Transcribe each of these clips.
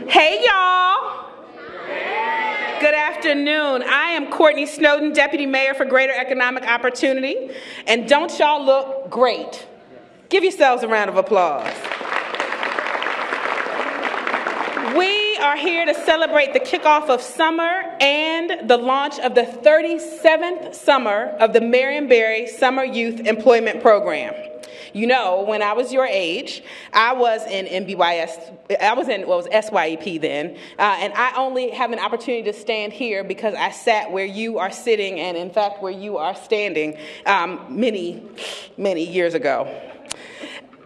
Hey, y'all. Good afternoon. I am Courtney Snowden, Deputy Mayor for Greater Economic Opportunity. And don't y'all look great? Give yourselves a round of applause. We are here to celebrate the kickoff of summer and the launch of the 37th summer of the Marion Barry Summer Youth Employment Program. You know, when I was your age, I was in SYEP then, and I only have an opportunity to stand here because I sat where you are sitting and, in fact, where you are standing many years ago.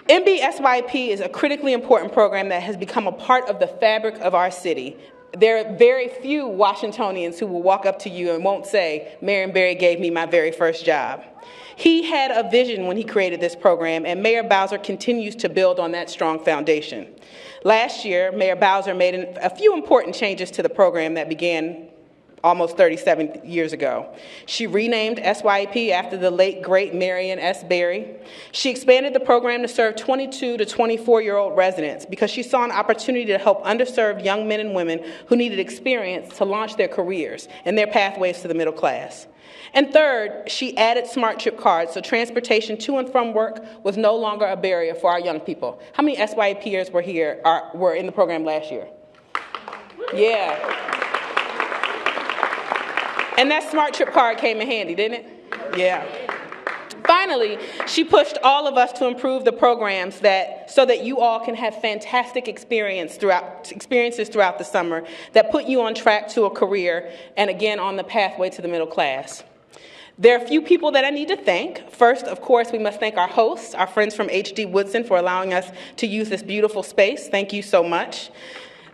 MBSYEP is a critically important program that has become a part of the fabric of our city. There are very few Washingtonians who will walk up to you and won't say, Marion Barry gave me my very first job. He had a vision when he created this program, and Mayor Bowser continues to build on that strong foundation. Last year, Mayor Bowser made a few important changes to the program that began almost 37 years ago. She renamed SYEP after the late, great Marion S. Barry. She expanded the program to serve 22 to 24-year-old residents because she saw an opportunity to help underserved young men and women who needed experience to launch their careers and their pathways to the middle class. And third, she added smart trip cards so transportation to and from work was no longer a barrier for our young people. How many SYEPers were in the program last year? Yeah. And that smart trip card came in handy, didn't it? Yeah. Finally, she pushed all of us to improve the programs so that you all can have fantastic experiences throughout the summer that put you on track to a career and, again, on the pathway to the middle class. There are a few people that I need to thank. First, of course, we must thank our hosts, our friends from H.D. Woodson, for allowing us to use this beautiful space. Thank you so much.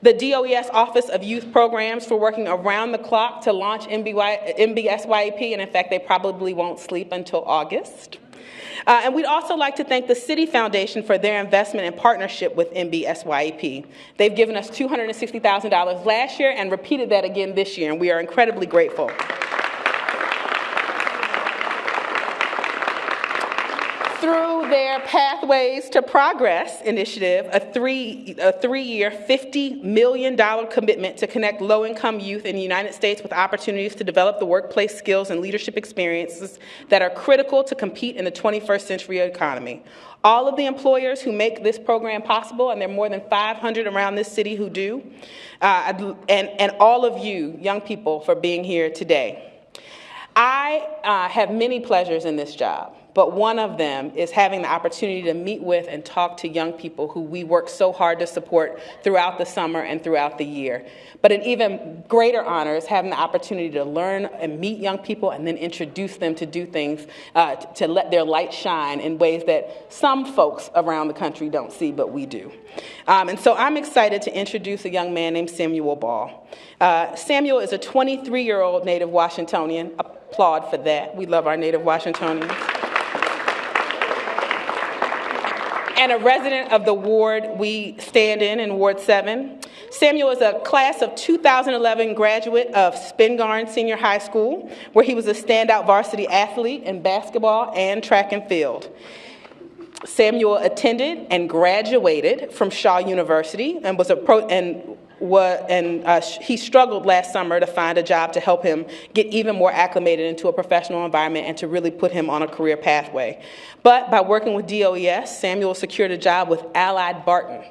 The DOES Office of Youth Programs for working around the clock to launch MBSYEP, and in fact, they probably won't sleep until August. And we'd also like to thank the City Foundation for their investment and partnership with MBSYEP. They've given us $260,000 last year and repeated that again this year, and we are incredibly grateful. Through their Pathways to Progress initiative, a three-year, $50 million commitment to connect low-income youth in the United States with opportunities to develop the workplace skills and leadership experiences that are critical to compete in the 21st century economy. All of the employers who make this program possible, and there are more than 500 around this city who do, and all of you, young people, for being here today. I have many pleasures in this job. But one of them is having the opportunity to meet with and talk to young people who we work so hard to support throughout the summer and throughout the year. But an even greater honor is having the opportunity to learn and meet young people and then introduce them to do things to let their light shine in ways that some folks around the country don't see, but we do. And so I'm excited to introduce a young man named Samuel Ball. Samuel is a 23-year-old native Washingtonian. Applaud for that. We love our native Washingtonians. And a resident of the ward we stand in Ward 7. Samuel is a class of 2011 graduate of Spingarn Senior High School, where he was a standout varsity athlete in basketball and track and field. Samuel attended and graduated from Shaw University and he struggled last summer to find a job to help him get even more acclimated into a professional environment and to really put him on a career pathway. But by working with DOES, Samuel secured a job with Allied Barton,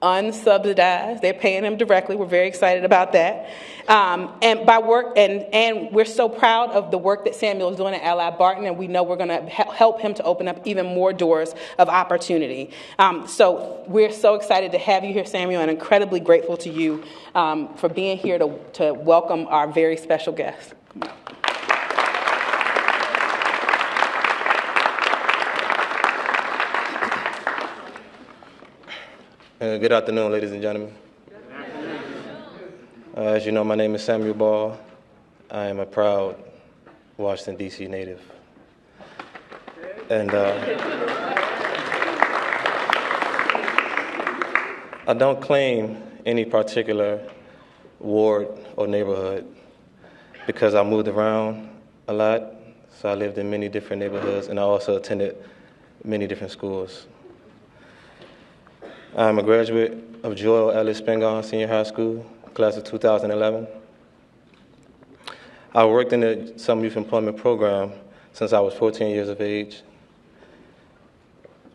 unsubsidized. They're paying him directly. We're very excited about that. And we're so proud of the work that Samuel is doing at Allied Barton, and we know we're going to help him to open up even more doors of opportunity. So we're so excited to have you here, Samuel, and incredibly grateful to you for being here to welcome our very special guest. Come on. Good afternoon, ladies and gentlemen. As you know, my name is Samuel Ball. I am a proud Washington, D.C. native. And I don't claim any particular ward or neighborhood because I moved around a lot. So I lived in many different neighborhoods, and I also attended many different schools. I'm a graduate of Joel Ellis Spingarn Senior High School, class of 2011. I worked in the Summer Youth Employment Program since I was 14 years of age,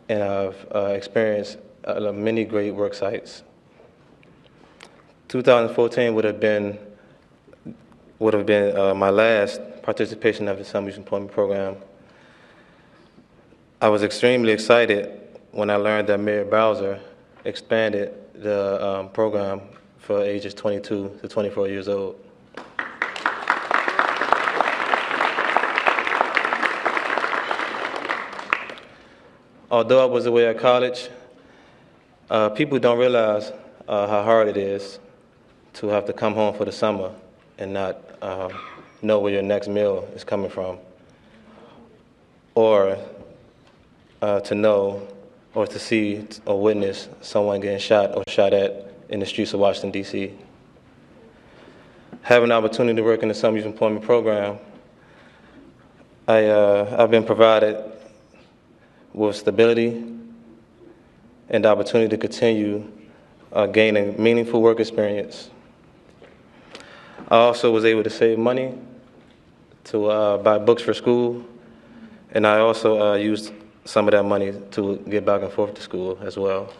and I've experienced many great work sites. 2014 would have been my last participation of the Summer Youth Employment Program. I was extremely excited when I learned that Mayor Bowser expanded the program for ages 22 to 24 years old. Although I was away at college, people don't realize how hard it is to have to come home for the summer and not know where your next meal is coming from, or to know or to see or witness someone getting shot or shot at in the streets of Washington, D.C. Having the opportunity to work in the Summer Youth Employment Program, I've been provided with stability and the opportunity to continue gaining meaningful work experience. I also was able to save money to buy books for school, and I also used some of that money to get back and forth to school as well.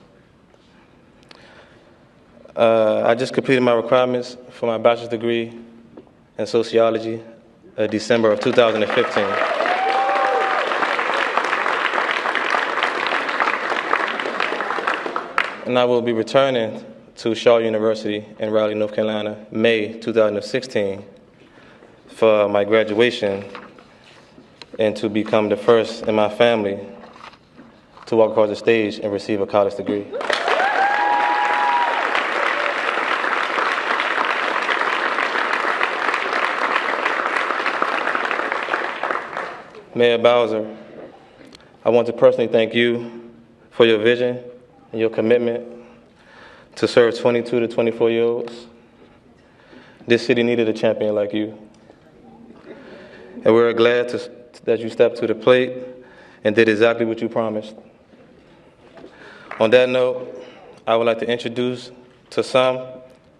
I just completed my requirements for my bachelor's degree in sociology in December of 2015. And I will be returning to Shaw University in Raleigh, North Carolina, May 2016 for my graduation and to become the first in my family to walk across the stage and receive a college degree. Mayor Bowser, I want to personally thank you for your vision and your commitment to serve 22 to 24-year-olds. This city needed a champion like you. And we're glad that you stepped to the plate and did exactly what you promised. On that note, I would like to introduce to some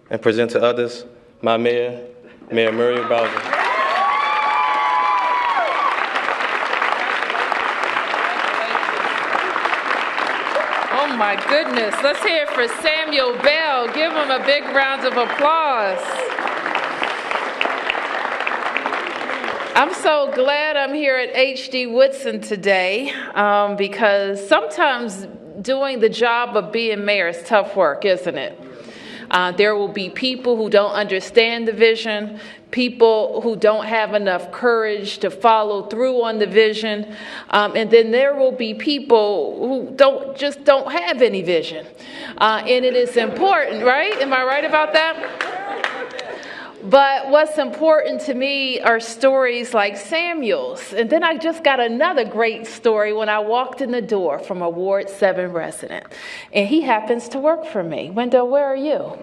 and present to others my mayor, Mayor Muriel Bowser. Oh my goodness, let's hear it for Samuel Bell. Give him a big round of applause. I'm so glad I'm here at H.D. Woodson today because sometimes doing the job of being mayor is tough work, isn't it? There will be people who don't understand the vision, people who don't have enough courage to follow through on the vision, and then there will be people who don't have any vision. And it is important, right? Am I right about that? But what's important to me are stories like Samuel's. And then I just got another great story when I walked in the door from a Ward 7 resident. And he happens to work for me. Wendell, where are you?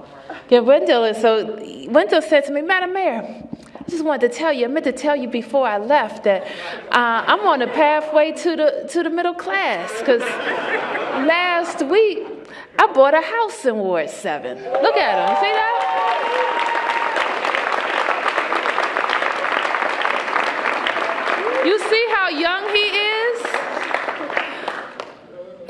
Yeah, Wendell said to me, Madam Mayor, I just wanted to tell you, I meant to tell you before I left that I'm on the pathway to the middle class. Because last week, I bought a house in Ward 7. Look at him, see that? You see how young he is?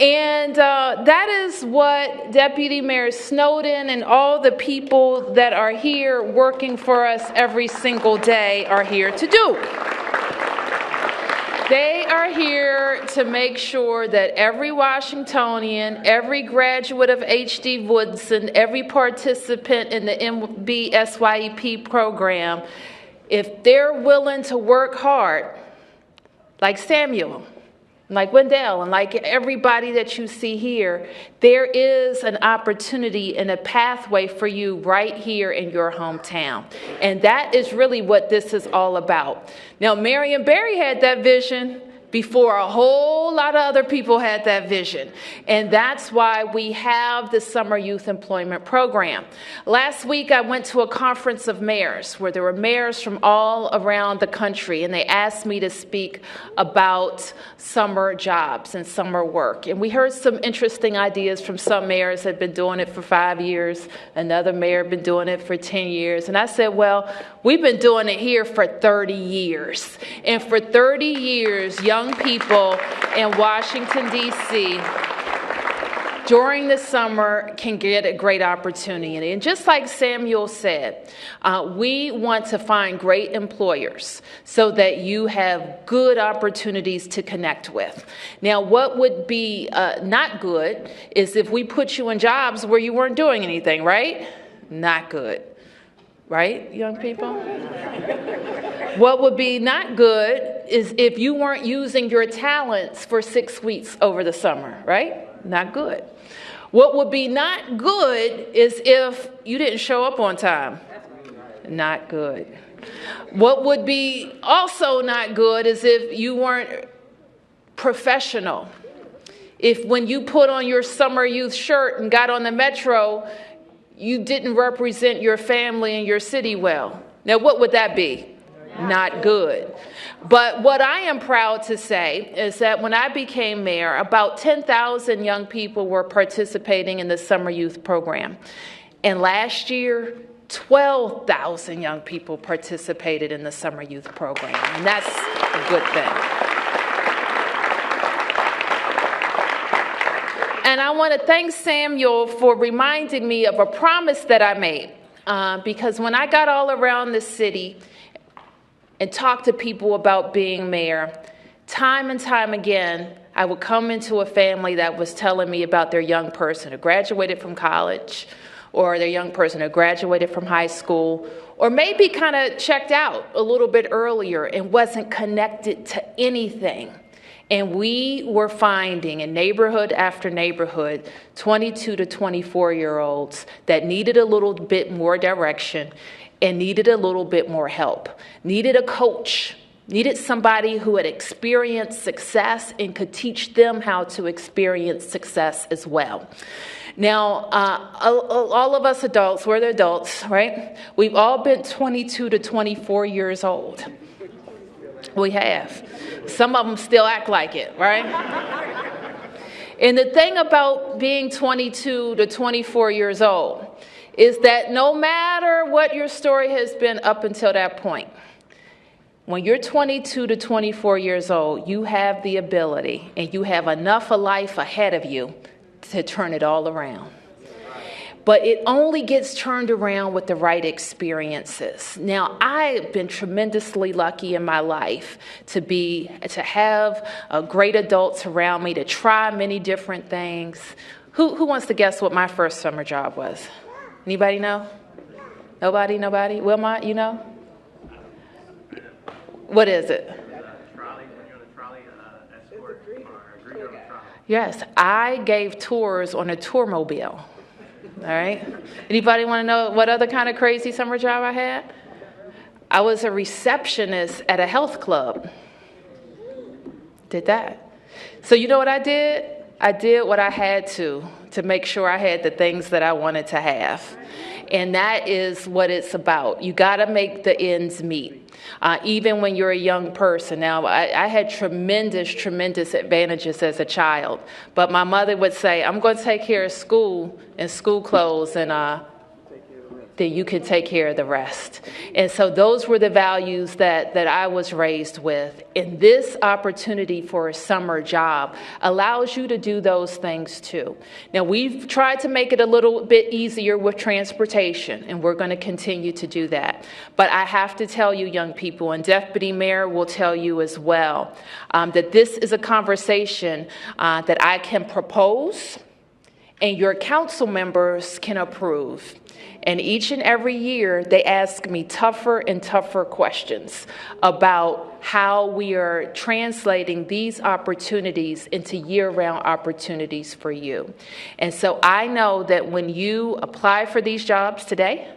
And that is what Deputy Mayor Snowden and all the people that are here working for us every single day are here to do. They are here to make sure that every Washingtonian, every graduate of H.D. Woodson, every participant in the MBSYEP program, if they're willing to work hard, like Samuel, like Wendell, and like everybody that you see here, there is an opportunity and a pathway for you right here in your hometown. And that is really what this is all about. Now, Marion Barry had that vision before a whole lot of other people had that vision. And that's why we have the Summer Youth Employment Program. Last week, I went to a conference of mayors where there were mayors from all around the country, and they asked me to speak about summer jobs and summer work. And we heard some interesting ideas from some mayors that had been doing it for 5 years. Another mayor had been doing it for 10 years. And I said, well, we've been doing it here for 30 years. And for 30 years, young people in Washington, D.C., during the summer can get a great opportunity. And just like Samuel said, we want to find great employers so that you have good opportunities to connect with. Now, what would be not good is if we put you in jobs where you weren't doing anything, right? Not good. Right, young people? What would be not good is if you weren't using your talents for 6 weeks over the summer, right? Not good. What would be not good is if you didn't show up on time. Not good. What would be also not good is if you weren't professional. If when you put on your summer youth shirt and got on the metro, you didn't represent your family and your city well. Now, what would that be? Not good. But what I am proud to say is that when I became mayor, about 10,000 young people were participating in the summer youth program. And last year, 12,000 young people participated in the summer youth program. And that's a good thing. And I want to thank Samuel for reminding me of a promise that I made. Because when I got all around the city and talked to people about being mayor, time and time again, I would come into a family that was telling me about their young person who graduated from college, or their young person who graduated from high school, or maybe kind of checked out a little bit earlier and wasn't connected to anything. And we were finding in neighborhood after neighborhood 22 to 24-year-olds that needed a little bit more direction and needed a little bit more help, needed a coach, needed somebody who had experienced success and could teach them how to experience success as well. Now, all of us adults, we're the adults, right? We've all been 22 to 24 years old. We have. Some of them still act like it, right? And the thing about being 22 to 24 years old is that no matter what your story has been up until that point, when you're 22 to 24 years old, you have the ability and you have enough of life ahead of you to turn it all around. But it only gets turned around with the right experiences. Now, I've been tremendously lucky in my life to have great adults around me, to try many different things. Who wants to guess what my first summer job was? Anybody know? Nobody? Wilma, you know? What is it? Trolley, when you're on a trolley, escort, or greeter on a trolley. Yes, I gave tours on a tour mobile. All right. Anybody want to know what other kind of crazy summer job I had? I was a receptionist at a health club. Did that. So you know what I did? I did what I had to make sure I had the things that I wanted to have. And that is what it's about. You got to make the ends meet. Even when you're a young person. Now, I had tremendous advantages as a child. But my mother would say, I'm going to take care of school and school clothes, and then you can take care of the rest. And so those were the values that I was raised with. And this opportunity for a summer job allows you to do those things too. Now, we've tried to make it a little bit easier with transportation, and we're going to continue to do that. But I have to tell you, young people, and Deputy Mayor will tell you as well, that this is a conversation that I can propose and your council members can approve. And each and every year, they ask me tougher and tougher questions about how we are translating these opportunities into year-round opportunities for you. And so I know that when you apply for these jobs today,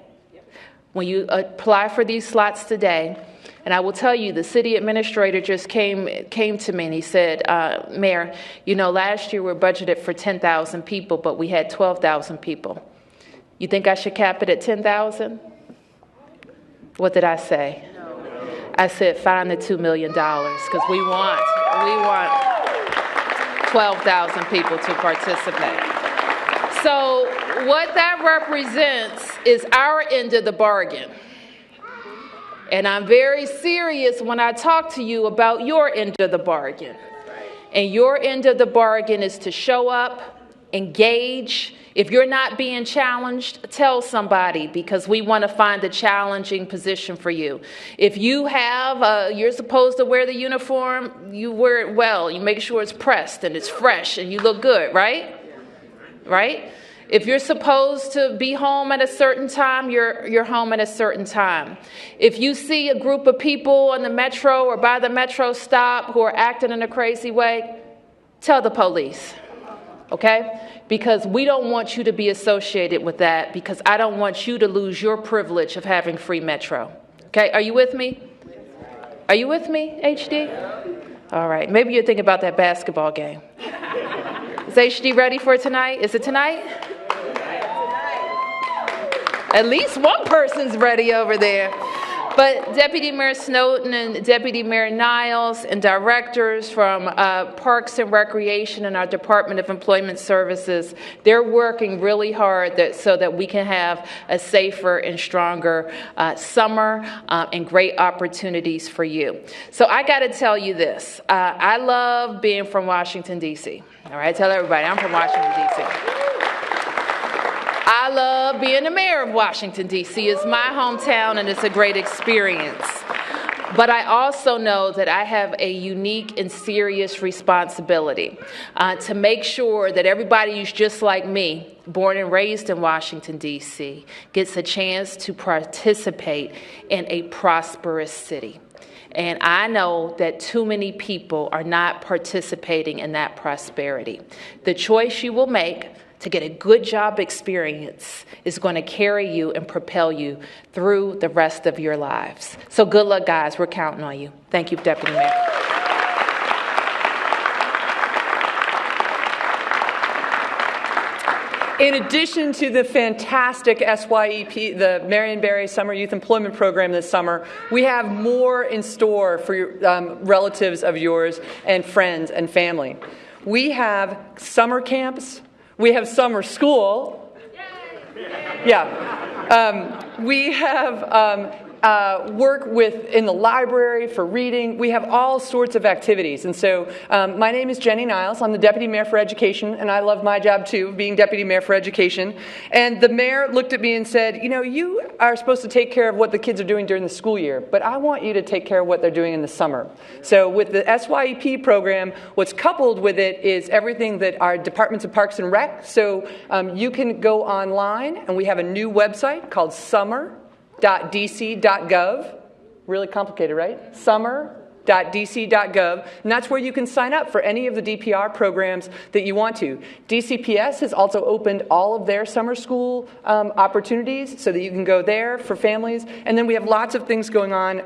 When you apply for these slots today, and I will tell you, the city administrator just came to me and he said, Mayor, last year we were budgeted for 10,000 people, but we had 12,000 people. You think I should cap it at 10,000? What did I say? I said, find the $2 million, because we want 12,000 people to participate. So what that represents is our end of the bargain. And I'm very serious when I talk to you about your end of the bargain. And your end of the bargain is to show up, engage. If you're not being challenged, tell somebody, because we want to find a challenging position for you. If you have, you're supposed to wear the uniform, you wear it well. You make sure it's pressed and it's fresh and you look good, right? Right? If you're supposed to be home at a certain time, you're home at a certain time. If you see a group of people on the metro or by the metro stop who are acting in a crazy way, tell the police, okay? Because we don't want you to be associated with that, because I don't want you to lose your privilege of having free metro. Okay, are you with me? Are you with me, HD? All right, maybe you're thinking about that basketball game. Is HD ready for tonight? Is it tonight? At least one person's ready over there. But Deputy Mayor Snowden and Deputy Mayor Niles and directors from Parks and Recreation and our Department of Employment Services, they're working really hard so that we can have a safer and stronger summer and great opportunities for you. So I got to tell you this. I love being from Washington, D.C. All right, tell everybody I'm from Washington, D.C. I love being the mayor of Washington, D.C. It's my hometown, and it's a great experience. But I also know that I have a unique and serious responsibility to make sure that everybody who's just like me, born and raised in Washington, D.C., gets a chance to participate in a prosperous city. And I know that too many people are not participating in that prosperity. The choice you will make to get a good job experience is going to carry you and propel you through the rest of your lives. So good luck, guys. We're counting on you. Thank you, Deputy Mayor. In addition to the fantastic SYEP, the Marion Barry Summer Youth Employment Program this summer, we have more in store for your, relatives of yours and friends and family. We have summer camps. We have summer school. Yeah. We have work in the library for reading. We have all sorts of activities. And so my name is Jenny Niles. I'm the Deputy Mayor for Education, and I love my job too, being Deputy Mayor for Education. And the mayor looked at me and said, you are supposed to take care of what the kids are doing during the school year, but I want you to take care of what they're doing in the summer. So with the SYEP program, what's coupled with it is everything that our departments of Parks and Rec. So you can go online, and we have a new website called summer.dc.gov. Really complicated, right? Summer.dc.gov, and that's where you can sign up for any of the DPR programs that you want to. DCPS has also opened all of their summer school opportunities so that you can go there for families. And then we have lots of things going on,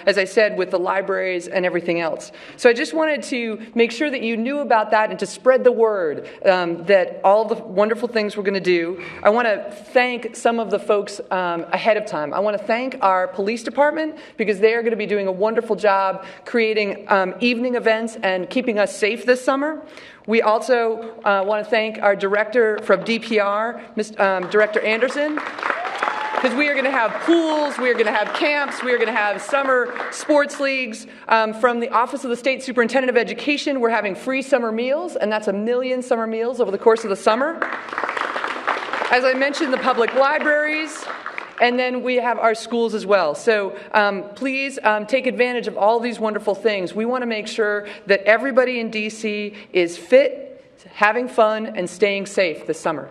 as I said, with the libraries and everything else. So I just wanted to make sure that you knew about that and to spread the word that all the wonderful things we're going to do. I want to thank some of the folks ahead of time. I want to thank our police department, because they are going to be doing a wonderful job creating evening events and keeping us safe this summer. We also want to thank our director from DPR, Director Anderson, because we are going to have pools, we are going to have camps, we are going to have summer sports leagues. From the Office of the State Superintendent of Education, we're having free summer meals, and that's 1 million summer meals over the course of the summer. As I mentioned, the public libraries. And then we have our schools as well. So please take advantage of all these wonderful things. We want to make sure that everybody in D.C. is fit, having fun, and staying safe this summer.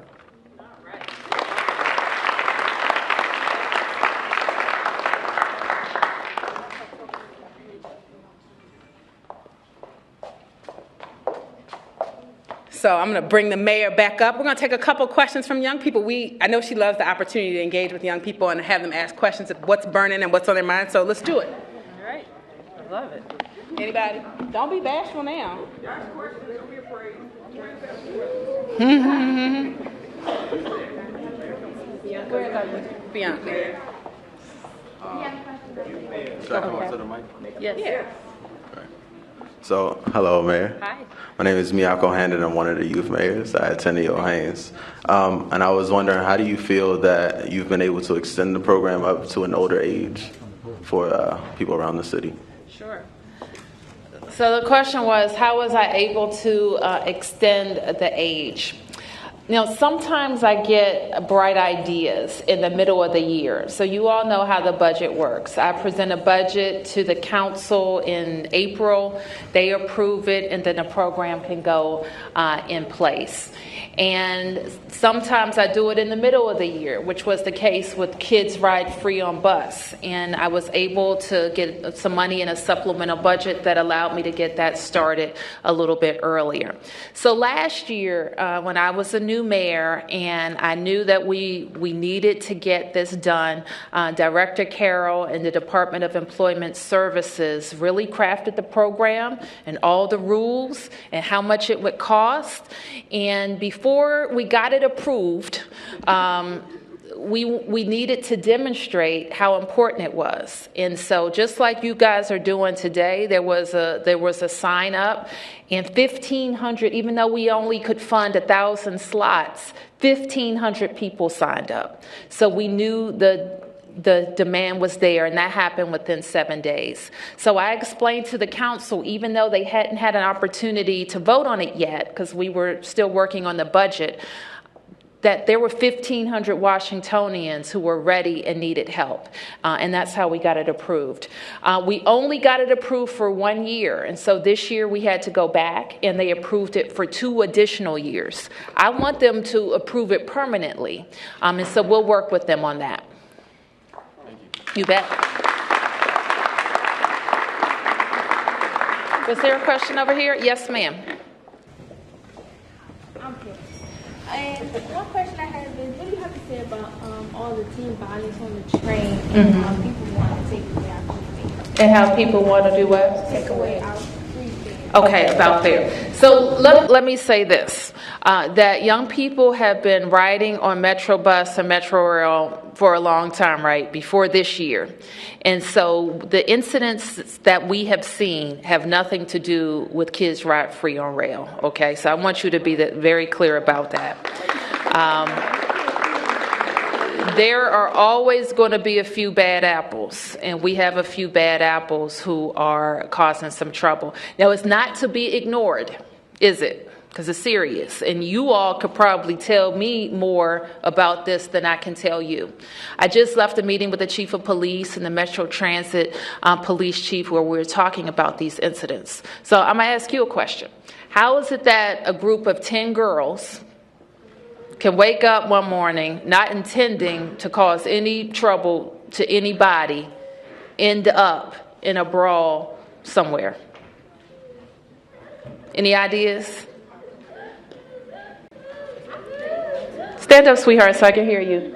So I'm going to bring the mayor back up. We're going to take a couple questions from young people. I know she loves the opportunity to engage with young people and have them ask questions of what's burning and what's on their mind. So let's do it. All right. I love it. Anybody? Don't be bashful now. Ask questions, don't be afraid. Bianca. Should I come up to the mic? Yes. Yeah. So, hello, Mayor. Hi. My name is Miyako Handon. I'm one of the youth mayors. I attend the O'Haines. And I was wondering, how do you feel that you've been able to extend the program up to an older age for people around the city? Sure. So the question was, how was I able to extend the age? Now, sometimes I get bright ideas in the middle of the year. So you all know how the budget works. I present a budget to the council in April. They approve it, and then the program can go in place. And sometimes I do it in the middle of the year, which was the case with Kids Ride Free on Bus. And I was able to get some money in a supplemental budget that allowed me to get that started a little bit earlier. So last year, when I was a new mayor and I knew that we needed to get this done, Director Carroll and the Department of Employment Services really crafted the program and all the rules and how much it would cost. And before we got it approved, we needed to demonstrate how important it was. And so just like you guys are doing today, there was a sign up, and 1,500, even though we only could fund 1,000 slots, 1,500 people signed up. So we knew the demand was there, and that happened within 7 days. So I explained to the council, even though they hadn't had an opportunity to vote on it yet, because we were still working on the budget, that there were 1,500 Washingtonians who were ready and needed help. And that's how we got it approved. We only got it approved for 1 year. And so this year we had to go back and they approved it for 2 additional years. I want them to approve it permanently. And so we'll work with them on that. You bet. Was there a question over here? Yes, ma'am. I'm here. And one question I have is, what do you have to say about all the teen violence on the train and how people want to take away our free fare? And how people want to do what? Take away our free fare. Okay, about there. So let me say this, that young people have been riding on Metro Bus and Metro Rail for a long time, right, before this year. And so the incidents that we have seen have nothing to do with Kids Ride Free on Rail, okay? So I want you to be very clear about that. There are always going to be a few bad apples, and we have a few bad apples who are causing some trouble. Now, it's not to be ignored, is it? Because it's serious, and you all could probably tell me more about this than I can tell you. I just left a meeting with the chief of police and the Metro Transit police chief where we were talking about these incidents. So I'm going to ask you a question. How is it that a group of 10 girls can wake up one morning not intending to cause any trouble to anybody, end up in a brawl somewhere? Any ideas? Stand up, sweetheart, so I can hear you.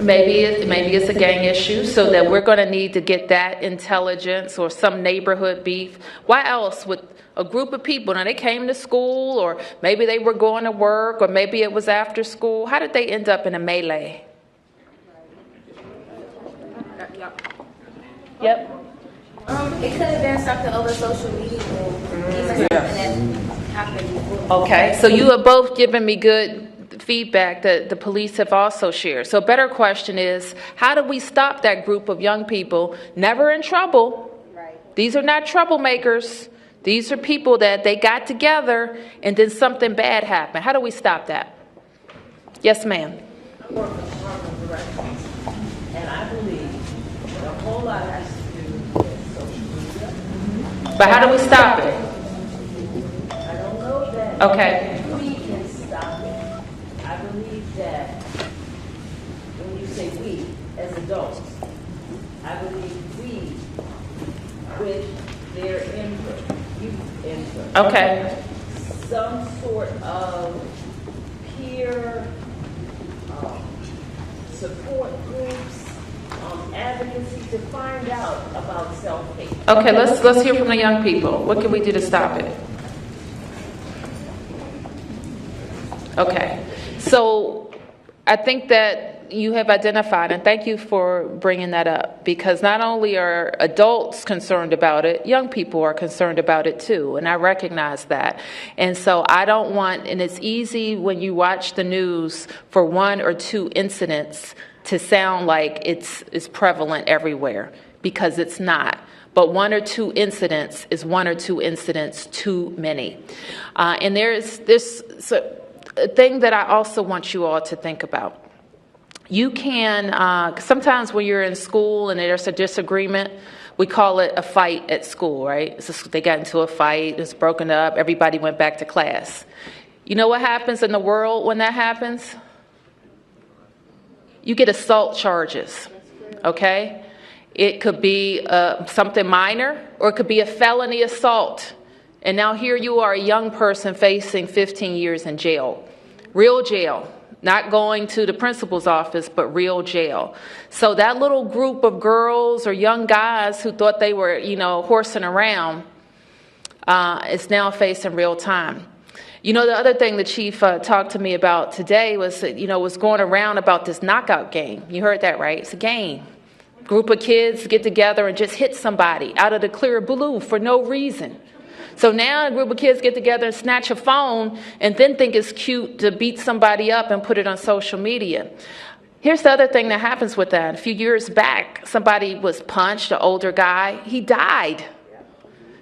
Maybe it's a gang issue, so that we're going to need to get that intelligence, or some neighborhood beef. Why else would a group of people, now they came to school, or maybe they were going to work, or maybe it was after school. How did they end up in a melee? Yep. It could have been something over social media, or even something that happened before. Okay, so you have both given me good feedback that the police have also shared. So a better question is, how do we stop that group of young people, never in trouble? Right. These are not troublemakers. These are people that they got together and then something bad happened. How do we stop that? Yes, ma'am. I work in Department of Corrections, and I believe that a whole lot has to do with social media. But how do we stop it? I don't know that Okay. we can stop it. I believe that when you say we, as adults, I believe we, with their input, you interns. Okay. Some sort of peer support groups, advocacy to find out about self-hate. Okay, let's hear from the young people. What can we do to stop it? Okay, so I think that you have identified, and thank you for bringing that up, because not only are adults concerned about it, young people are concerned about it too, and I recognize that. And so I don't want, and it's easy when you watch the news for one or two incidents to sound like it's prevalent everywhere, because it's not. But one or two incidents is one or two incidents too many. And there's this a thing that I also want you all to think about. You can, sometimes when you're in school and there's a disagreement, we call it a fight at school, right? So they got into a fight, it's broken up, everybody went back to class. You know what happens in the world when that happens? You get assault charges, okay? It could be something minor, or it could be a felony assault. And now here you are, a young person facing 15 years in jail, real jail. Not going to the principal's office, but real jail. So that little group of girls or young guys who thought they were, horsing around, is now facing real time. The other thing the chief talked to me about today was, was going around about this knockout game. You heard that, right? It's a game. Group of kids get together and just hit somebody out of the clear blue for no reason. So now a group of kids get together and snatch a phone and then think it's cute to beat somebody up and put it on social media. Here's the other thing that happens with that. A few years back, somebody was punched, an older guy. He died.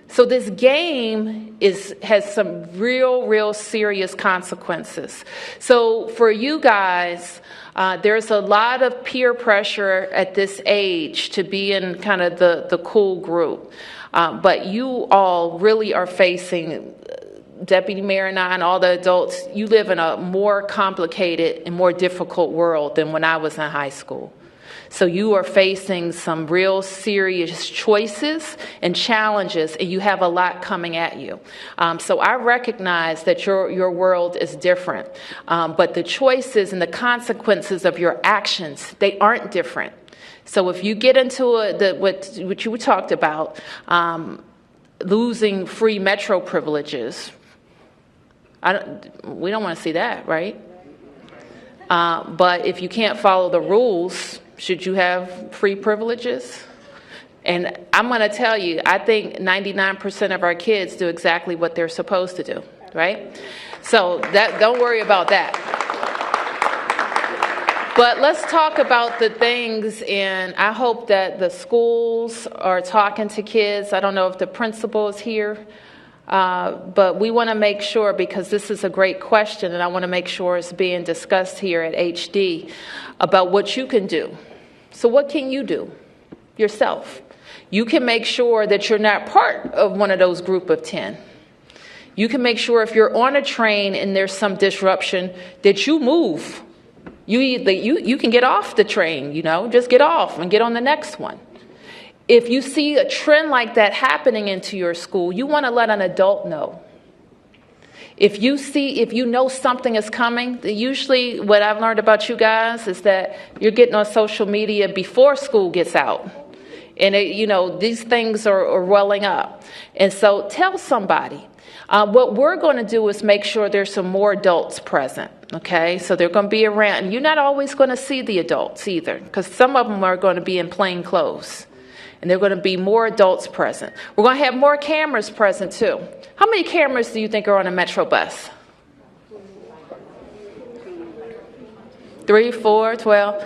So this game has some real serious consequences. So for you guys, there's a lot of peer pressure at this age to be in kind of the cool group. But you all really are facing, Deputy Mayor and I and all the adults, you live in a more complicated and more difficult world than when I was in high school. So you are facing some real serious choices and challenges, and you have a lot coming at you. So I recognize that your world is different, but the choices and the consequences of your actions, they aren't different. So if you get into what you talked about, losing free metro privileges, we don't want to see that, right? But if you can't follow the rules, should you have free privileges? And I'm going to tell you, I think 99% of our kids do exactly what they're supposed to do, right? So don't worry about that. But let's talk about the things, and I hope that the schools are talking to kids. I don't know if the principal is here, but we want to make sure, because this is a great question, and I want to make sure it's being discussed here at HD about what you can do. So what can you do yourself? You can make sure that you're not part of one of those group of 10. You can make sure if you're on a train and there's some disruption that you move. You can get off the train, just get off and get on the next one. If you see a trend like that happening into your school, you want to let an adult know. If you know something is coming, usually what I've learned about you guys is that you're getting on social media before school gets out. And these things are welling up. And so tell somebody. What we're going to do is make sure there's some more adults present, okay? So they're going to be around. And you're not always going to see the adults either, because some of them are going to be in plain clothes. And there are going to be more adults present. We're going to have more cameras present, too. How many cameras do you think are on a Metro bus? 3, 4, 12.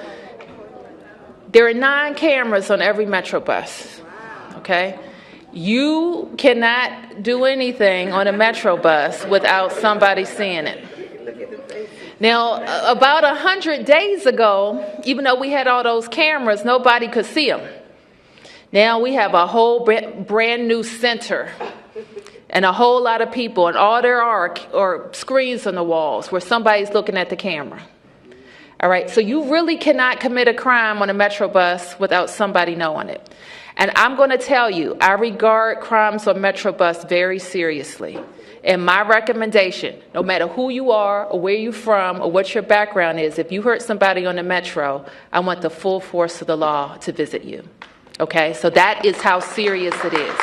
There are 9 cameras on every Metro bus, okay? You cannot do anything on a Metro bus without somebody seeing it. Now, about 100 days ago, even though we had all those cameras, nobody could see them. Now we have a whole brand new center and a whole lot of people, and all there are screens on the walls where somebody's looking at the camera. All right, so you really cannot commit a crime on a Metro bus without somebody knowing it. And I'm going to tell you, I regard crimes on Metro bus very seriously. And my recommendation, no matter who you are or where you're from or what your background is, if you hurt somebody on the Metro, I want the full force of the law to visit you. Okay, so that is how serious it is.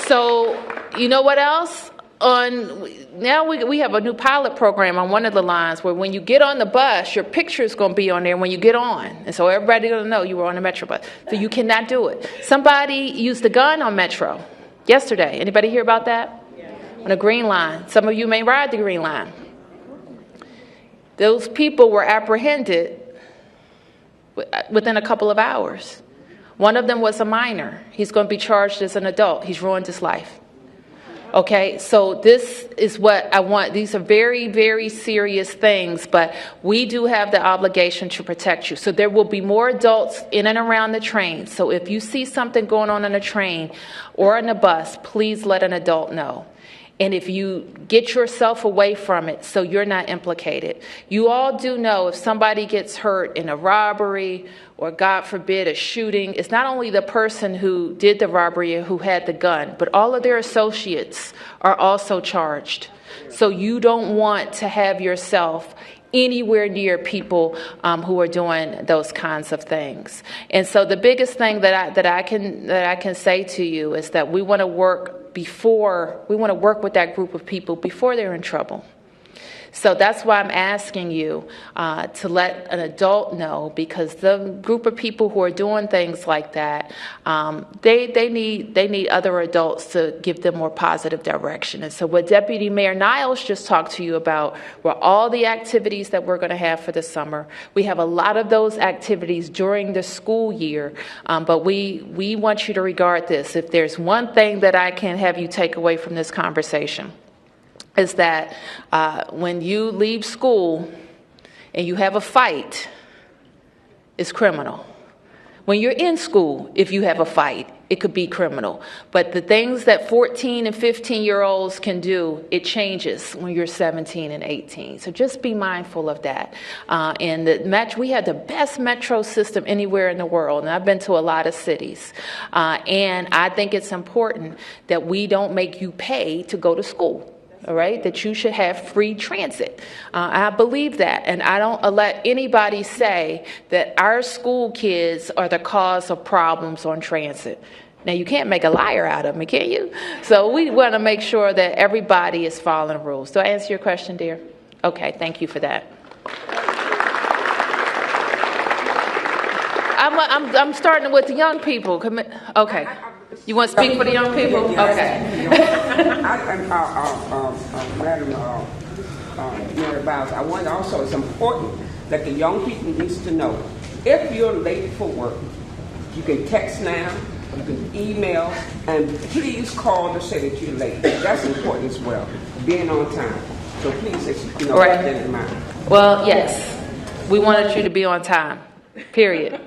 So, you know what else? Now we have a new pilot program on one of the lines where when you get on the bus, your picture is going to be on there when you get on. And so everybody's going to know you were on the Metro bus. So you cannot do it. Somebody used a gun on Metro yesterday. Anybody hear about that? Yeah. On the Green Line. Some of you may ride the Green Line. Those people were apprehended within a couple of hours. One of them was a minor. He's going to be charged as an adult. He's ruined his life. Okay, so this is what I want. These are very, very serious things, but we do have the obligation to protect you. So there will be more adults in and around the train. So if you see something going on a train or on a bus, please let an adult know. And if you get yourself away from it so you're not implicated. You all do know if somebody gets hurt in a robbery or, God forbid, a shooting, it's not only the person who did the robbery or who had the gun, but all of their associates are also charged. So you don't want to have yourself anywhere near people who are doing those kinds of things. And so the biggest thing that I can say to you is that we want to work with that group of people before they're in trouble. So that's why I'm asking you to let an adult know, because the group of people who are doing things like that, they need other adults to give them more positive direction. And so what Deputy Mayor Niles just talked to you about were all the activities that we're going to have for the summer. We have a lot of those activities during the school year, but we want you to regard this. If there's one thing that I can have you take away from this conversation, is that when you leave school and you have a fight, it's criminal. When you're in school, if you have a fight, it could be criminal. But the things that 14 and 15-year-olds can do, it changes when you're 17 and 18. So just be mindful of that. And we have the best metro system anywhere in the world, and I've been to a lot of cities. And I think it's important that we don't make you pay to go to school. All right, that you should have free transit. I believe that, and I don't let anybody say that our school kids are the cause of problems on transit. Now, you can't make a liar out of me, can you? So we want to make sure that everybody is following the rules. Do I answer your question, dear? Okay, thank you for that. I'm starting with the young people. Okay. You want to speak for the young people? Okay. Madam Muriel Bowser, I want also, it's important that the young people needs to know, if you're late for work, you can text now, you can email, and please call to say that you're late. That's important as well, being on time. So please, keep that in mind. Well, yes, we wanted you to be on time, period.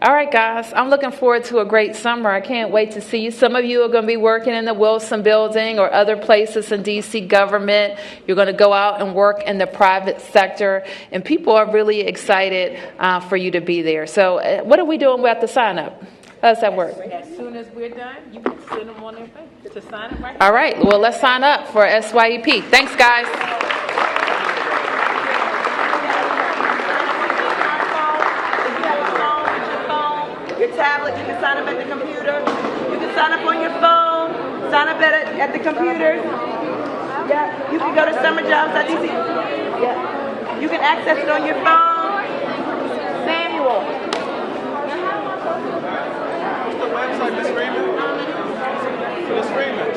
All right, guys, I'm looking forward to a great summer. I can't wait to see you. Some of you are going to be working in the Wilson building or other places in D.C. government. You're going to go out and work in the private sector, and people are really excited for you to be there. So what are we doing about the sign-up? How does that work? As soon as we're done, you can send them on their thing to sign up right now. All right, well, let's sign up for SYEP. Thanks, guys. Your tablet, you can sign up at the computer. You can sign up on your phone, sign up at the computer. Yeah, you can go to summerjobs.dc. Yeah, you can access it on your phone. Samuel. What's the website for streaming? For the streaming.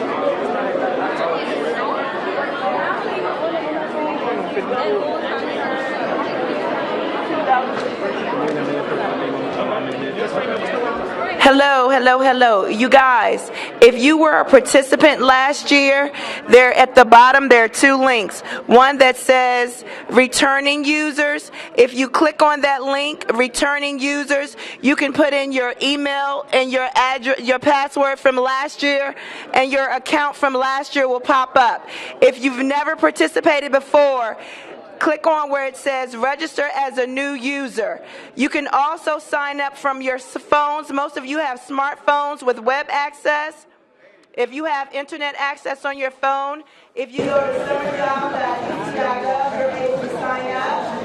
Hello. hello. You guys, if you were a participant last year, there at the bottom, there are two links. One that says returning users. If you click on that link, returning users, you can put in your email and your address, your password from last year, and your account from last year will pop up. If you've never participated before, click on where it says register as a new user. You can also sign up from your phones. Most of you have smartphones with web access. If you have internet access on your phone, if you go to summerjob.ut.gov, you're able to sign up.